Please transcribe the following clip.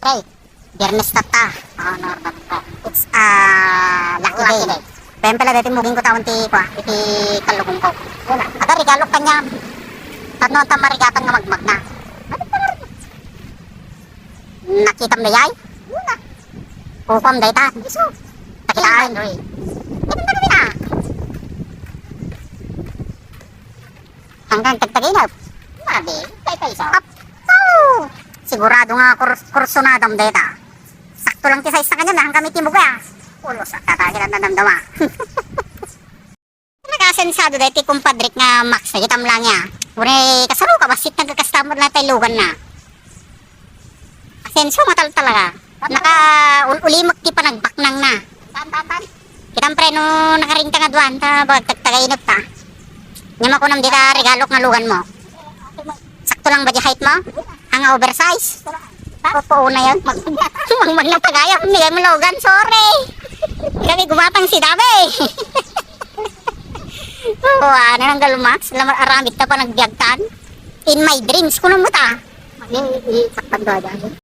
Pre, biyernes tata. Oh, normal ka. It's lucky day. Pem pala dati muging ko taon ti kalugong ko. Ada regalo kanya. Tano ta marigatan nga magmag na. Nakita mo yay? Kukom day ta. Takitaan. Ito na na. Hanggang tagtaginap. Mabi, tay sa. Sigurado nga kursunadam data. Sakto lang ti size na kanya na hanggang may timog ya. Ulo sa tatagin at nadamdama. Nagkasensado dahil ti kumpadrik nga max na itam lang ya. Ure kasaro ka basit nagkakastamod na tayo lugan na. Asenso matal talaga. Naka ulimot ti panagbaknang na. Tan. Kitang pre no nakaring ka nga duwan ta bagtagtagainot ta. Nyama ko nam dita regalok nga lugan mo. Sakto lang ba di height mo? Ang oversize. Opo na yan. Magmag na pagaya. Hindi mo logan. Sorry. Kami gumatang si Dabe. Ano nang galumax. Aramit na pa nagbiagtan. In my dreams. Kuno mo ta. Saktan doon.